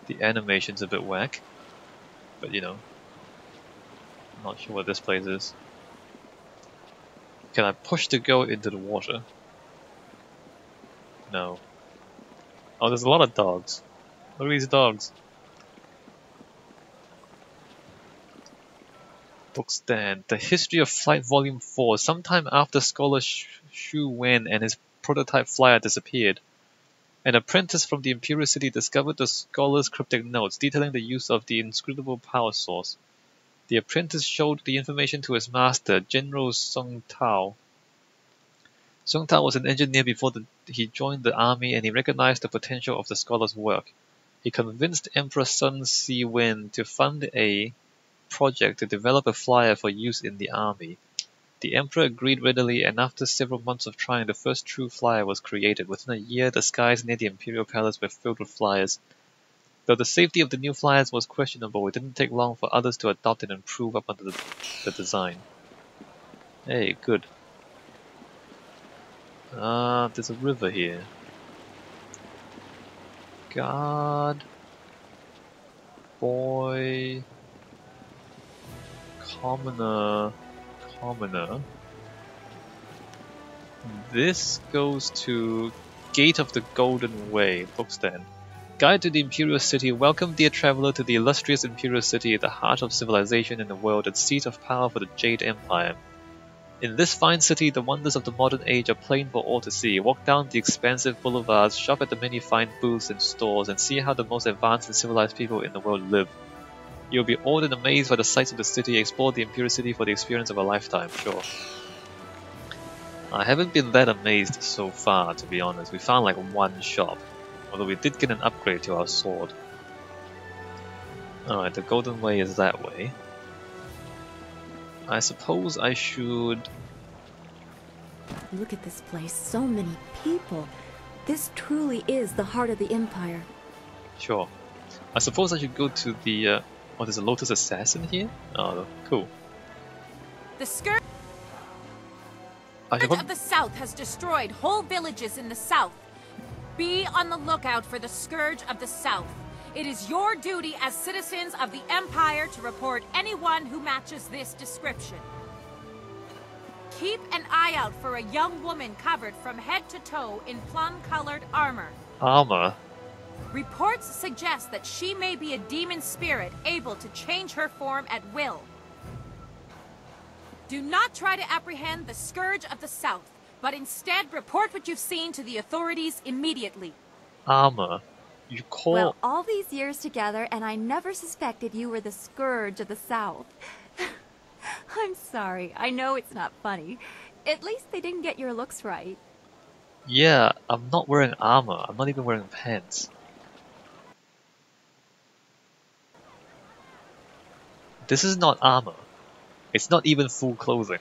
The animation's a bit whack, but you know, I'm not sure what this place is. Can I push the goat into the water? No. Oh, there's a lot of dogs. Look at these dogs. Book stand. The History of Flight Volume 4. Sometime after Scholar Xu Wen and his prototype flyer disappeared, an apprentice from the Imperial City discovered the scholar's cryptic notes detailing the use of the inscrutable power source. The apprentice showed the information to his master, General Song Tao. Song Tao was an engineer before he joined the army, and he recognized the potential of the scholar's work. He convinced Emperor Sun Si Wen to fund a project to develop a flyer for use in the army. The Emperor agreed readily, and after several months of trying, the first true flyer was created. Within a year, the skies near the Imperial Palace were filled with flyers. Though the safety of the new flyers was questionable, it didn't take long for others to adopt and improve upon the design. Hey, good. There's a river here. God. Boy. Commoner. This goes to Gate of the Golden Way, bookstand. Guide to the Imperial City. Welcome, dear traveler, to the illustrious Imperial City, the heart of civilization in the world and seat of power for the Jade Empire. In this fine city, the wonders of the modern age are plain for all to see. Walk down the expansive boulevards, shop at the many fine booths and stores, and see how the most advanced and civilized people in the world live. You'll be awed and amazed by the sights of the city. Explore the Imperial City for the experience of a lifetime, sure. I haven't been that amazed so far, to be honest. We found like one shop, although we did get an upgrade to our sword. Alright, the Golden Way is that way. I suppose I should... Look at this place, so many people. This truly is the heart of the Empire. Sure. I suppose I should go to the... Oh, there's a Lotus Assassin here? Oh, cool. The Scourge of the South has destroyed whole villages in the South. Be on the lookout for the Scourge of the South. It is your duty as citizens of the Empire to report anyone who matches this description. Keep an eye out for a young woman covered from head to toe in plum-colored armor. Armor? Reports suggest that she may be a demon spirit able to change her form at will. Do not try to apprehend the Scourge of the South, but instead report what you've seen to the authorities immediately. Armor? You call... Well, all these years together, and I never suspected you were the Scourge of the South. I'm sorry, I know it's not funny. At least they didn't get your looks right. Yeah, I'm not wearing armor. I'm not even wearing pants. This is not armor. It's not even full clothing.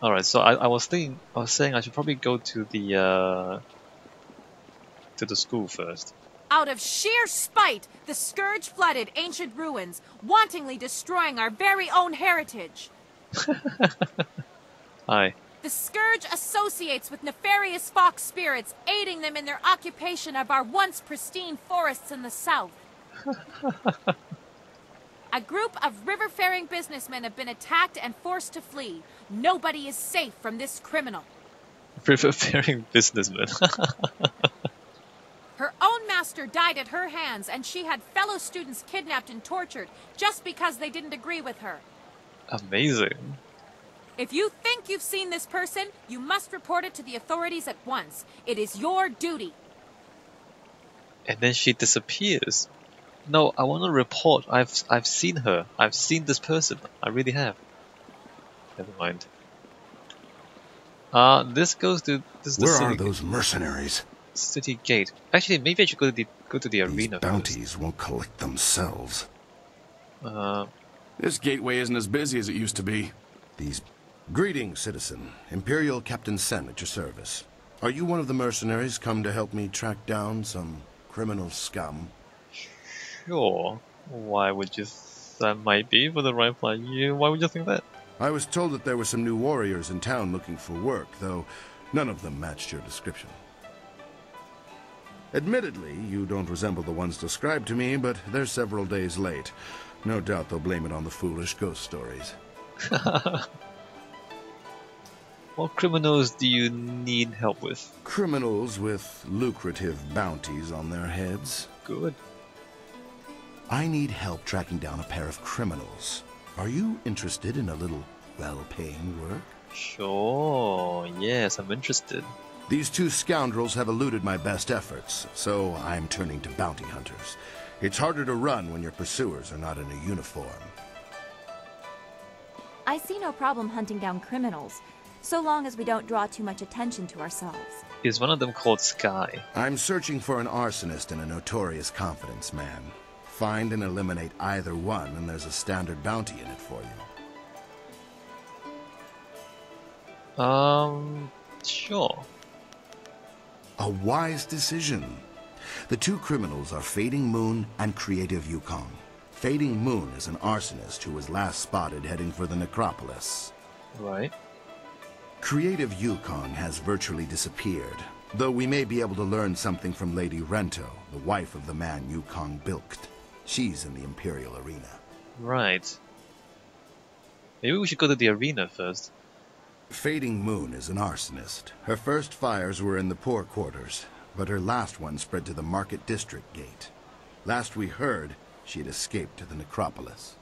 Alright, so I was saying I should probably go to the school first. Out of sheer spite, the Scourge flooded ancient ruins, wantonly destroying our very own heritage. Hi. The Scourge associates with nefarious fox spirits, aiding them in their occupation of our once pristine forests in the south. A group of river-faring businessmen have been attacked and forced to flee. Nobody is safe from this criminal. River-faring businessmen. Her own master died at her hands, and she had fellow students kidnapped and tortured just because they didn't agree with her. Amazing. If you think you've seen this person, you must report it to the authorities at once. It is your duty. And then she disappears. No, I want to report. I've seen her. I've seen this person. I really have. Never mind. This goes to this. Where are those mercenaries? City gate. Actually, maybe I should go to the arena. These bounties won't collect themselves. This gateway isn't as busy as it used to be. Greetings, citizen. Imperial Captain Sen at your service. Are you one of the mercenaries come to help me track down some criminal scum? Sure. Why would you? That might be for the right plan. Why would you think that? I was told that there were some new warriors in town looking for work, though none of them matched your description. Admittedly, you don't resemble the ones described to me, but they're several days late. No doubt they'll blame it on the foolish ghost stories. What criminals do you need help with? Criminals with lucrative bounties on their heads. Good. I need help tracking down a pair of criminals. Are you interested in a little well-paying work? Sure, yes, I'm interested. These two scoundrels have eluded my best efforts, so I'm turning to bounty hunters. It's harder to run when your pursuers are not in a uniform. I see no problem hunting down criminals, so long as we don't draw too much attention to ourselves. Is one of them called Sky? I'm searching for an arsonist and a notorious confidence man. Find and eliminate either one, and there's a standard bounty in it for you. Sure. A wise decision. The two criminals are Fading Moon and Creative Yukong. Fading Moon is an arsonist who was last spotted heading for the necropolis. Right. Creative Yukong has virtually disappeared, though we may be able to learn something from Lady Rento, the wife of the man Yukong bilked. She's in the Imperial Arena. Right. Maybe we should go to the arena first. Fading Moon is an arsonist. Her first fires were in the poor quarters, but her last one spread to the Market District Gate. Last we heard, she had escaped to the necropolis.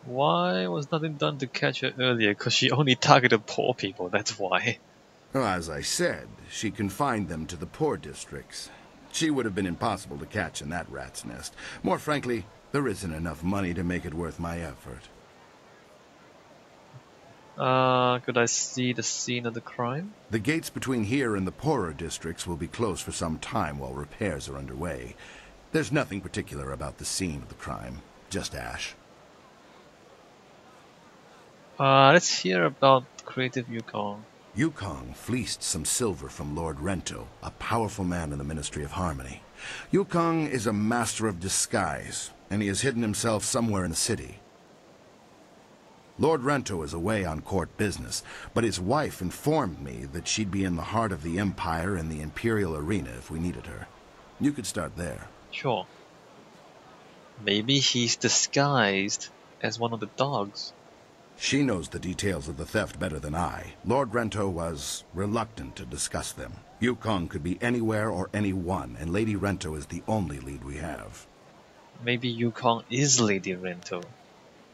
Why was nothing done to catch her earlier? Because she only targeted poor people, that's why. Well, as I said, she confined them to the poor districts. She would have been impossible to catch in that rat's nest. More frankly, there isn't enough money to make it worth my effort. Could I see the scene of the crime? The gates between here and the poorer districts will be closed for some time while repairs are underway. There's nothing particular about the scene of the crime, just ash. Let's hear about Creative Yukong. Yukong fleeced some silver from Lord Rento, a powerful man in the Ministry of Harmony. Yukong is a master of disguise, and he has hidden himself somewhere in the city. Lord Rento is away on court business, but his wife informed me that she'd be in the heart of the Empire in the Imperial Arena if we needed her. You could start there. Sure. Maybe he's disguised as one of the dogs. She knows the details of the theft better than I. Lord Rento was reluctant to discuss them. Yukong could be anywhere or anyone, and Lady Rento is the only lead we have. Maybe Yukong is Lady Rento.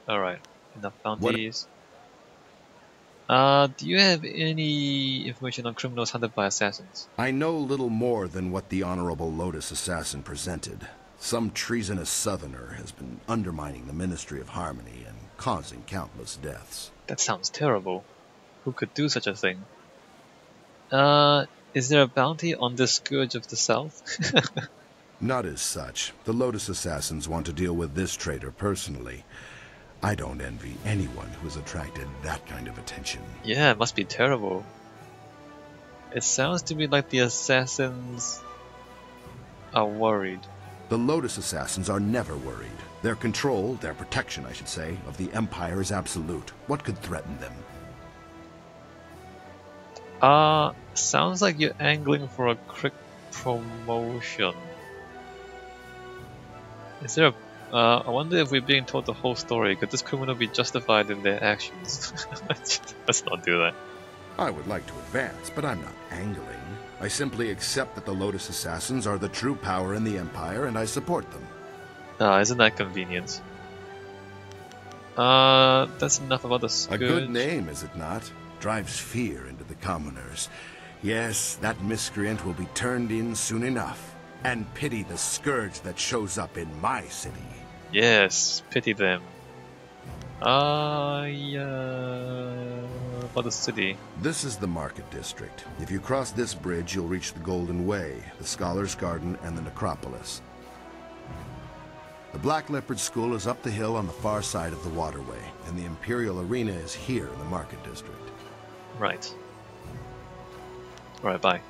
Alright, enough bounties. Do you have any information on criminals hunted by assassins? I know little more than what the Honorable Lotus Assassin presented. Some treasonous southerner has been undermining the Ministry of Harmony and causing countless deaths. That sounds terrible. Who could do such a thing? Is there a bounty on the Scourge of the South? Not as such. The Lotus Assassins want to deal with this traitor personally. I don't envy anyone who has attracted that kind of attention. Yeah, it must be terrible. It sounds to me like the assassins are worried. The Lotus Assassins are never worried. Their control, their protection, I should say, of the Empire is absolute. What could threaten them? Sounds like you're angling for a quick promotion. Is there a... I wonder if we're being told the whole story. Could this criminal be justified in their actions? Let's not do that. I would like to advance, but I'm not angling. I simply accept that the Lotus Assassins are the true power in the Empire, and I support them. Isn't that convenient? That's enough about the Scourge. A good name, is it not? Drives fear into the commoners. Yes, that miscreant will be turned in soon enough. And pity the Scourge that shows up in my city. Yes, pity them. About the city. This is the Market District. If you cross this bridge, you'll reach the Golden Way, the Scholar's Garden, and the Necropolis. The Black Leopard School is up the hill on the far side of the waterway, and the Imperial Arena is here in the Market District. Right. Alright, bye.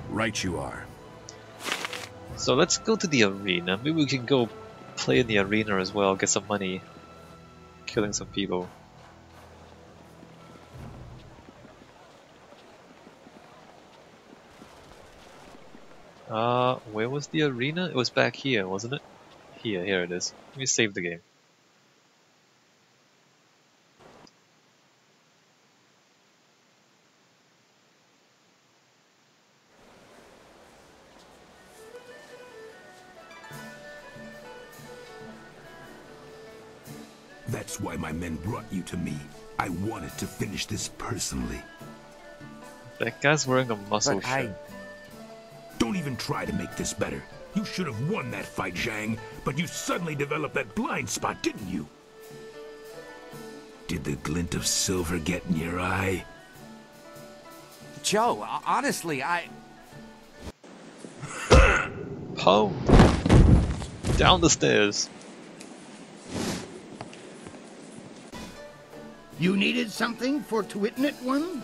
Right you are. So let's go to the arena. Maybe we can go play in the arena as well, get some money, killing some people. Where was the arena? It was back here, wasn't it? Here it is. Let me save the game. That's why my men brought you to me. I wanted to finish this personally. That guy's wearing a muscle But shirt. Don't even try to make this better. You should have won that fight, Zhang, but you suddenly developed that blind spot, didn't you? Did the glint of silver get in your eye? Joe, honestly, Poe! Down the stairs. You needed something for Twitnit one?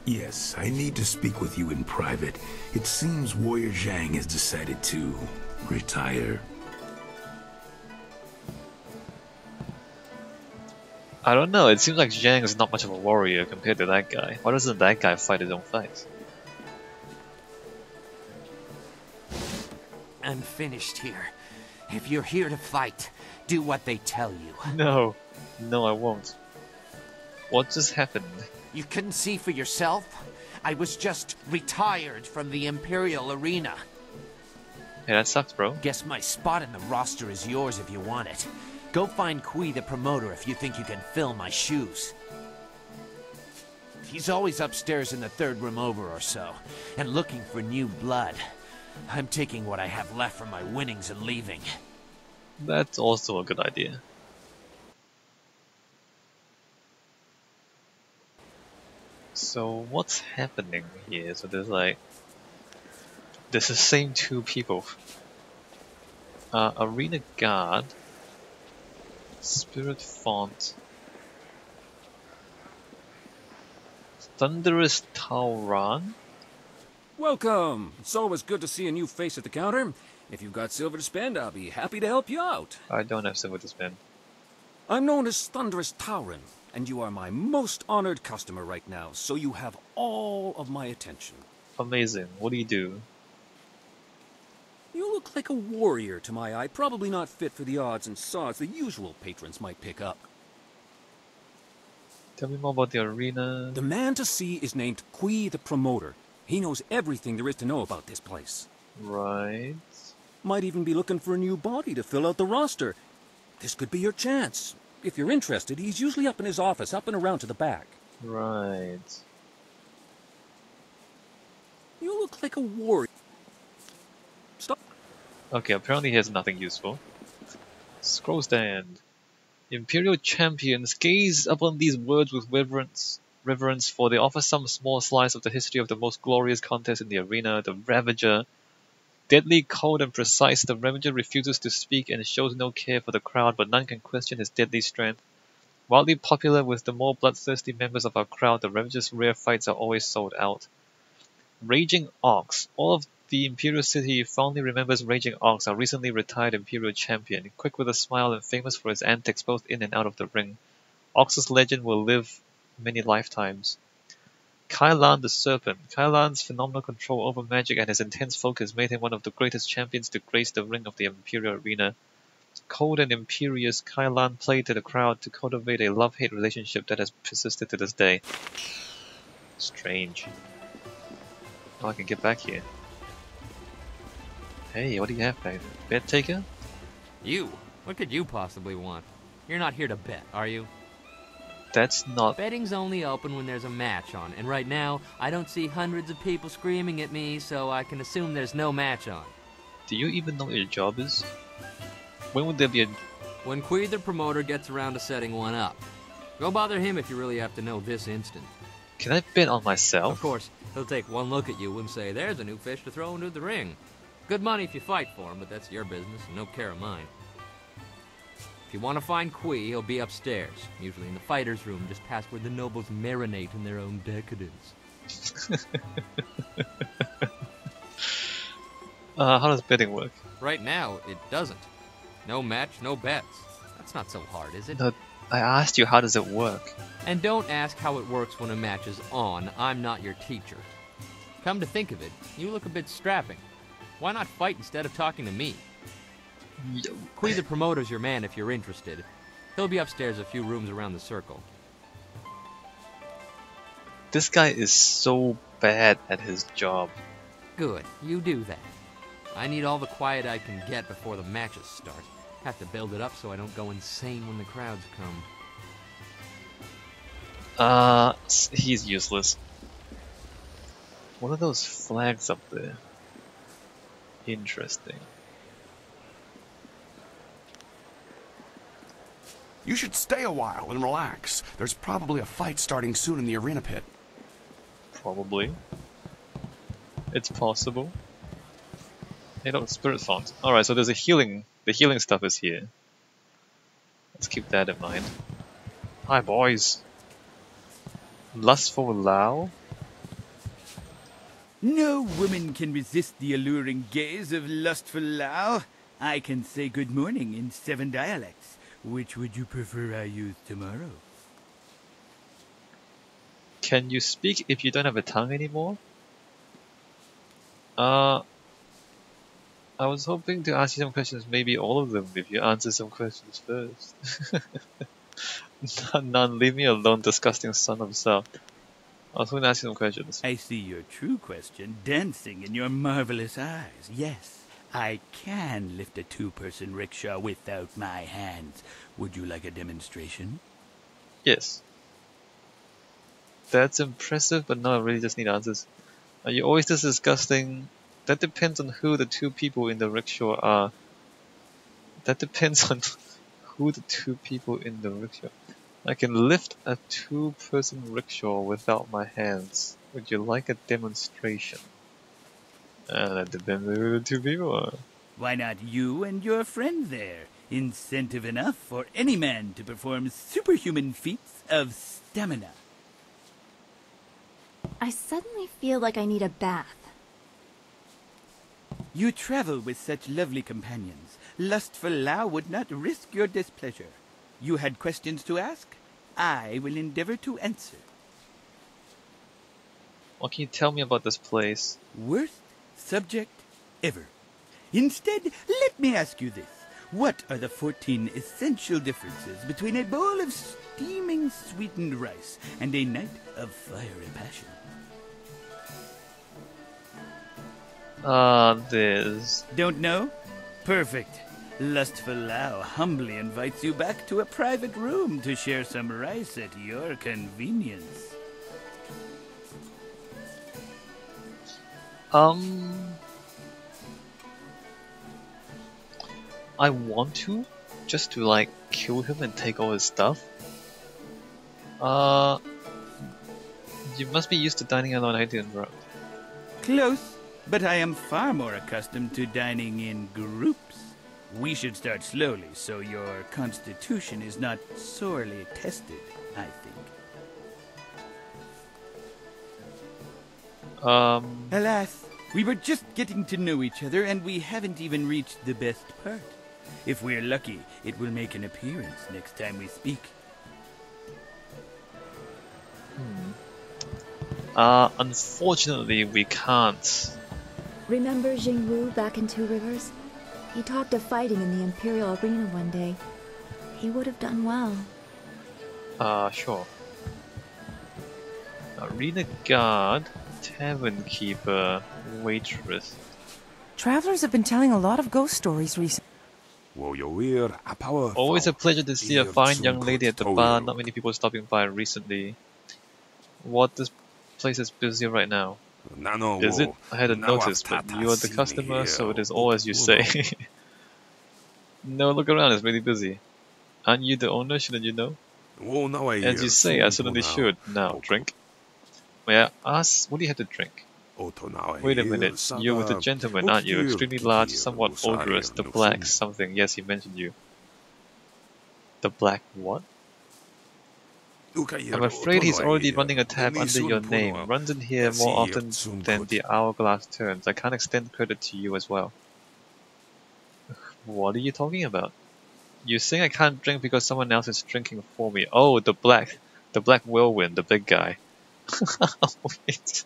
Yes, I need to speak with you in private. It seems Warrior Zhang has decided to retire. I don't know, it seems like Zhang is not much of a warrior compared to that guy. Why doesn't that guy fight his own fights? I'm finished here. If you're here to fight, do what they tell you. No. No, I won't. What just happened? You couldn't see for yourself? I was just retired from the Imperial Arena. Hey, that sucks, bro. Guess my spot in the roster is yours if you want it. Go find Kui the promoter if you think you can fill my shoes. He's always upstairs in the third room over or so, and looking for new blood. I'm taking what I have left from my winnings and leaving. That's also a good idea. So what's happening here? So there's the same two people. Arena Guard, Spirit Font, Thunderous Tauran. Welcome! It's always good to see a new face at the counter. If you've got silver to spend, I'll be happy to help you out. I don't have silver to spend. I'm known as Thunderous Tauran, and you are my most honored customer right now, so you have all of my attention. Amazing. What do you do? You look like a warrior to my eye, probably not fit for the odds and sods the usual patrons might pick up. Tell me more about the arena. The man to see is named Kui the Promoter. He knows everything there is to know about this place. Right. Might even be looking for a new body to fill out the roster. This could be your chance. If you're interested, he's usually up in his office, up and around to the back. Right. You look like a warrior. Stop. Okay, apparently he has nothing useful. Scroll stand. Imperial champions, gaze upon these words with reverence, for they offer some small slice of the history of the most glorious contest in the arena, the Ravager. Deadly cold and precise, the Ravager refuses to speak and shows no care for the crowd, but none can question his deadly strength. Wildly popular with the more bloodthirsty members of our crowd, the Ravager's rare fights are always sold out. Raging Ox. All of the Imperial City fondly remembers Raging Ox, our recently retired Imperial champion, quick with a smile and famous for his antics both in and out of the ring. Ox's legend will live many lifetimes. Kailan the Serpent. Kailan's phenomenal control over magic and his intense focus made him one of the greatest champions to grace the ring of the Imperial Arena. Cold and imperious, Kailan played to the crowd to cultivate a love-hate relationship that has persisted to this day. Strange. Oh, I can get back here. Hey, what do you have back there? Bet taker? You? What could you possibly want? You're not here to bet, are you? That's not... Betting's only open when there's a match on, and right now, I don't see hundreds of people screaming at me, so I can assume there's no match on. Do you even know what your job is? When would there be a... When Kui the Promoter gets around to setting one up. Go bother him if you really have to know this instant. Can I bet on myself? Of course, he'll take one look at you and say, there's a new fish to throw into the ring. Good money if you fight for him, but that's your business and no care of mine. If you want to find Kui, he'll be upstairs, usually in the fighter's room, just past where the nobles marinate in their own decadence. How does betting work? Right now, it doesn't. No match, no bets. That's not so hard, is it? No, I asked you how does it work? And don't ask how it works when a match is on. I'm not your teacher. Come to think of it, you look a bit strapping. Why not fight instead of talking to me? Qui the promoter's your man if you're interested. He'll be upstairs a few rooms around the circle. This guy is so bad at his job. Good, you do that. I need all the quiet I can get before the matches start. Have to build it up so I don't go insane when the crowds come. He's useless. What are those flags up there? Interesting. You should stay a while and relax. There's probably a fight starting soon in the arena pit. Probably. It's possible. Hey, look, spirit font. Alright, so there's a healing. The healing stuff is here. Let's keep that in mind. Hi, boys. Lustful Lao? No woman can resist the alluring gaze of lustful Lao. I can say good morning in 7 dialects. Which would you prefer I use tomorrow? Can you speak if you don't have a tongue anymore? I was hoping to ask you some questions, maybe all of them, if you answer some questions first. None, leave me alone, disgusting son of Sal. I was going to ask you some questions. I see your true question dancing in your marvelous eyes. Yes, I can lift a 2-person rickshaw without my hands. Would you like a demonstration? Yes. That's impressive, but no, I really just need answers. Are you always this disgusting? That depends on who the 2 people in the rickshaw are. That depends on who the 2 people in the rickshaw. I can lift a 2-person rickshaw without my hands. Would you like a demonstration? That depends on who the 2 people are. Why not you and your friend there? Incentive enough for any man to perform superhuman feats of stamina. I suddenly feel like I need a bath. You travel with such lovely companions. Lustful Lao would not risk your displeasure. You had questions to ask? I will endeavor to answer. What can you tell me about this place? Worst subject ever. Instead, let me ask you this. What are the 14 essential differences between a bowl of steaming sweetened rice and a night of fiery passion? There's... Don't know? Perfect. Lustful Lao humbly invites you back to a private room to share some rice at your convenience. I want to, just to like kill him and take all his stuff. You must be used to dining alone, I didn't interrupt. Close, but I am far more accustomed to dining in groups. We should start slowly so your constitution is not sorely tested, I think. Alas, we were just getting to know each other and we haven't even reached the best part. If we're lucky, it will make an appearance next time we speak. Unfortunately, we can't. Remember Jingwu back in Two Rivers? He talked of fighting in the Imperial Arena one day. He would have done well. Sure. Arena guard, tavern keeper, waitress. Travelers have been telling a lot of ghost stories recently. Always a pleasure to see a fine young lady at the bar. Not many people stopping by recently. What, this place is busy right now? Is it? I hadn't noticed, but you are the customer, so it is all as you say. No, look around, it's really busy. Aren't you the owner? Shouldn't you know? As you say, I certainly should. Now, drink. May I ask, what do you have to drink? Wait a minute, you're with the gentleman, aren't you? Extremely large, somewhat odorous, the black something. Yes, he mentioned you. The black what? I'm afraid he's already running a tab under your name. Runs in here more often than the hourglass turns. I can't extend credit to you as well. What are you talking about? You saying I can't drink because someone else is drinking for me. Oh, the black whirlwind, the big guy. Wait.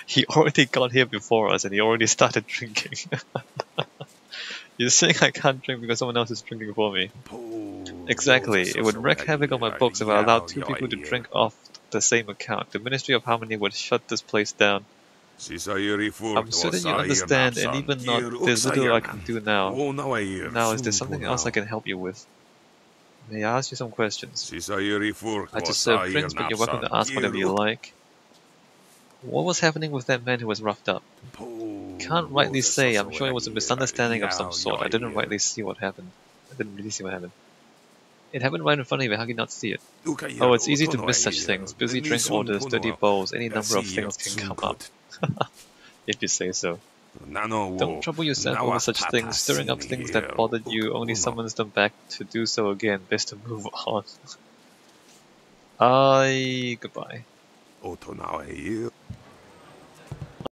He already got here before us and he already started drinking. You're saying I can't drink because someone else is drinking for me. Exactly. It would wreak havoc on my books if I allowed two people to drink off the same account. The Ministry of Harmony would shut this place down. I'm certain you understand, and even not, there's little I can do now. Now, is there something else I can help you with? May I ask you some questions? I just serve drinks, but you're welcome to ask whatever you like. What was happening with that man who was roughed up? Can't rightly say. I'm sure it was a misunderstanding of some sort. I didn't rightly see what happened. I didn't really see what happened. It happened right in front of you. How can you not see it? Oh, it's easy to miss such things. Busy drink orders, dirty bowls, any number of things can come up. If you say so. Don't trouble yourself over such things. Stirring up things that bothered you only summons them back to do so again. Best to move on. Goodbye.